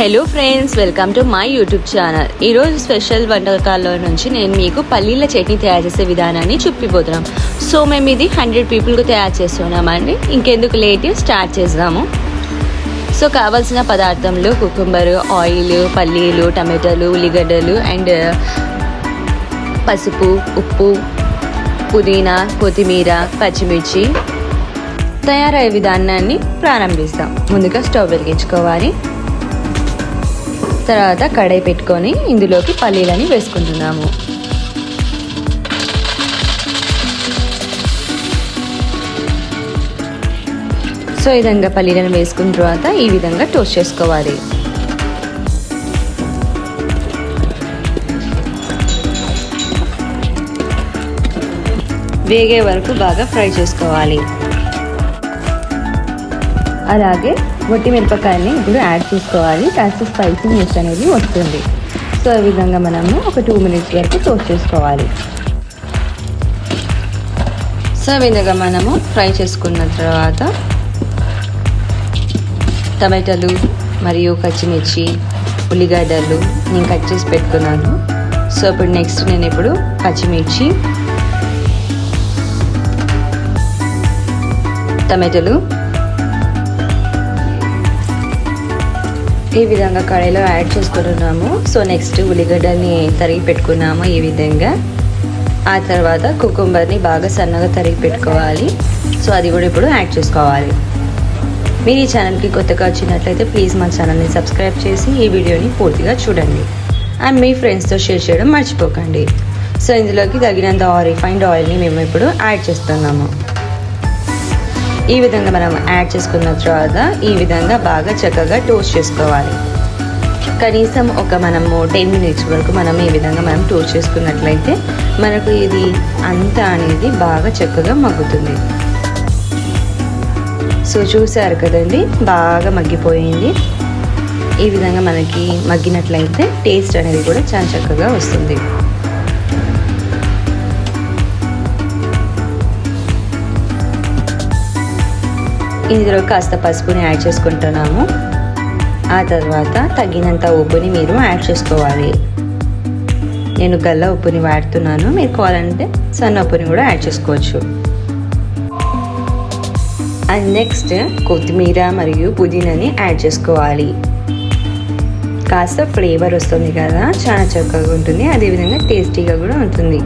Hello friends, welcome to my YouTube channel. ఈరోజు special వంటకాల్లో నుంచి నేను మీకు పల్లీల చట్నీ తయారు చేసే విధానాన్ని చూపిపోతున్నాం. సో మేము ఇది 100 పీపుల్కి తయారు చేస్తున్నామండి. ఇంకెందుకు లేట్, స్టార్ట్ చేద్దాము. సో కావాల్సిన పదార్థంలో కుకుంబర్, ఆయిల్, పల్లీలు, టమాటాలు, ఉల్లిగడ్డలు అండ్ పసుపు, ఉప్పు, పుదీనా, కొత్తిమీర, పచ్చిమిర్చి. తయారయ్యే విధానాన్ని ప్రారంభిస్తాం. ముందుగా స్టవ్ వెలిగించుకోవాలి. తర్వాత కడాయి పెట్టుకొని ఇందులోకి పల్లీలని వేసుకుంటున్నాము. సో ఈ విధంగా పల్లీలను వేసుకున్న తర్వాత ఈ విధంగా టోస్ట్ చేసుకోవాలి. వేగే వరకు బాగా ఫ్రై చేసుకోవాలి. అలాగే వట్టి మిరపకాయల్ని ఇప్పుడు యాడ్ చేసుకోవాలి. కాస్త స్పైసీనెస్ అనేది వస్తుంది. సో ఈ విధంగా మనము ఒక 2 మినిట్స్ వరకు టోస్ట్ చేసుకోవాలి. సో ఈ విధంగా మనము ఫ్రై చేసుకున్న తర్వాత టమాటాలు మరియు పచ్చిమిర్చి, ఉల్లిగడ్డలు నేను కట్ చేసి పెట్టుకున్నాను. సో ఇప్పుడు నెక్స్ట్ నేను ఇప్పుడు పచ్చిమిర్చి, టమాటాలు ఈ విధంగా కడాయిలో యాడ్ చేసుకుంటున్నాము. సో నెక్స్ట్ ఉల్లిగడ్డల్ని తరిగి పెట్టుకున్నాము ఈ విధంగా. ఆ తర్వాత కుకుంబర్ని బాగా సన్నగా తరిగి పెట్టుకోవాలి. సో అది కూడా ఇప్పుడు యాడ్ చేసుకోవాలి. మీరు ఈ ఛానల్కి కొత్తగా వచ్చినట్లయితే ప్లీజ్ మా ఛానల్ని సబ్స్క్రైబ్ చేసి ఈ వీడియోని పూర్తిగా చూడండి అండ్ మీ ఫ్రెండ్స్తో షేర్ చేయడం మర్చిపోకండి. సో ఇందులోకి తగినంత రిఫైన్డ్ ఆయిల్ని మేము ఇప్పుడు యాడ్ చేస్తున్నాము. ఈ విధంగా మనం యాడ్ చేసుకున్న తర్వాత ఈ విధంగా బాగా చక్కగా టోస్ట్ చేసుకోవాలి. కనీసం మనము 10 మినిట్స్ వరకు మనం ఈ విధంగా మనం టోస్ట్ చేసుకున్నట్లయితే మనకు ఇది అంతా అనేది బాగా చక్కగా మగ్గుతుంది. సో చూసారు కదండి, బాగా మగ్గిపోయింది. ఈ విధంగా మనకి మగ్గినట్లయితే టేస్ట్ అనేది కూడా చాలా చక్కగా వస్తుంది. ఇందులో కాస్త పసుపుని యాడ్ చేసుకుంటున్నాము. ఆ తర్వాత తగినంత ఉప్పుని మీరు యాడ్ చేసుకోవాలి. నేను గల్ల ఉప్పుని వాడుతున్నాను. మీరు కావాలంటే సన్న ఉప్పుని కూడా యాడ్ చేసుకోవచ్చు. అండ్ నెక్స్ట్ కొత్తిమీర మరియు పుదీనాని యాడ్ చేసుకోవాలి. కాస్త ఫ్లేవర్ వస్తుంది కదా, చాలా చక్కగా ఉంటుంది. అదేవిధంగా టేస్టీగా కూడా ఉంటుంది.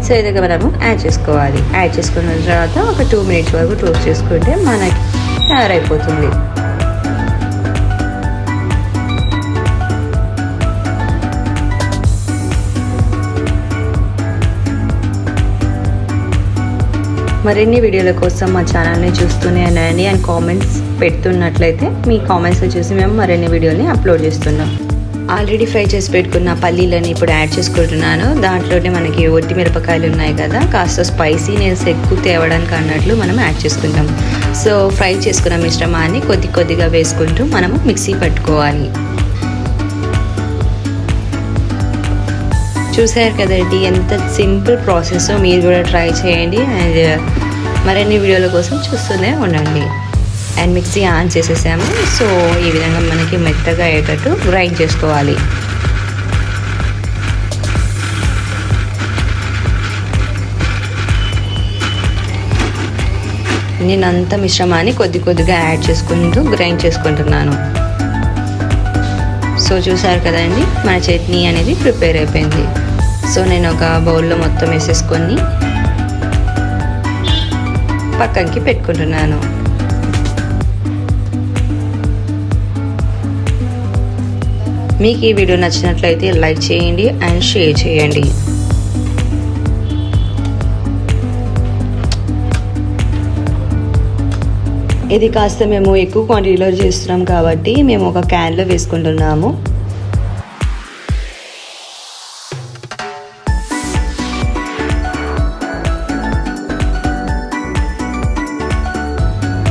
సో ఇదిగా మనము యాడ్ చేసుకోవాలి. యాడ్ చేసుకున్న తర్వాత ఒక 2 మినిట్స్ వరకు టోస్ట్ చేసుకుంటే మనకి తయారైపోతుంది. మరిన్ని వీడియోల కోసం మా ఛానల్ని చూస్తూనే ఉండండి అండ్ కామెంట్స్ పెడుతున్నట్లయితే మీ కామెంట్స్ చూసి మేము మరిన్ని వీడియోని అప్లోడ్ చేస్తున్నాం. ఆల్రెడీ ఫ్రై చేసి పెట్టుకున్న పల్లీలని ఇప్పుడు యాడ్ చేసుకుంటున్నాను. దాంట్లోనే మనకి ఒట్టి మిరపకాయలు ఉన్నాయి కదా, కాస్త స్పైసీనెస్ ఎక్కువ తేవడానికి అన్నట్లు మనం యాడ్ చేసుకుంటాం. సో ఫ్రై చేసుకున్న మిశ్రమాన్ని కొద్దిగా వేసుకుంటూ మనము మిక్సీ పట్టుకోవాలి. చూసారు కదండి, ఎంత సింపుల్ ప్రాసెస్. మీరు కూడా ట్రై చేయండి అండ్ మరిన్ని వీడియోల కోసం చూస్తూనే ఉండండి. అండ్ మిక్సీ ఆన్ చేసేసాము. సో ఈ విధంగా మనకి మెత్తగా అయ్యేటట్టు గ్రైండ్ చేసుకోవాలి. నేను అంత మిశ్రమాన్ని కొద్దిగా యాడ్ చేసుకుంటూ గ్రైండ్ చేసుకుంటున్నాను. సో చూసారు కదండి, మన చట్నీ అనేది ప్రిపేర్ అయిపోయింది. సో నేను ఒక బౌల్లో మొత్తం వేసేసుకొని పక్కకి పెట్టుకుంటున్నాను. మీకు ఈ వీడియో నచ్చినట్లయితే లైక్ చేయండి అండ్ షేర్ చేయండి. ఇది కాస్త మేము ఎక్కువ క్వాంటిటీలో చేస్తున్నాం కాబట్టి మేము ఒక క్యాన్లో వేసుకుంటున్నాము.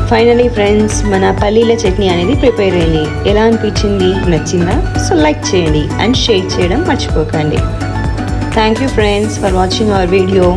ఫైనలీ ఫ్రెండ్స్, మన పల్లీల చట్నీ అనేది ప్రిపేర్ అయింది. ఎలా అనిపించింది? నచ్చిందా? సో లైక్ చేయండి అండ్ షేర్ చేయడం మర్చిపోకండి. Thank you friends for watching our video.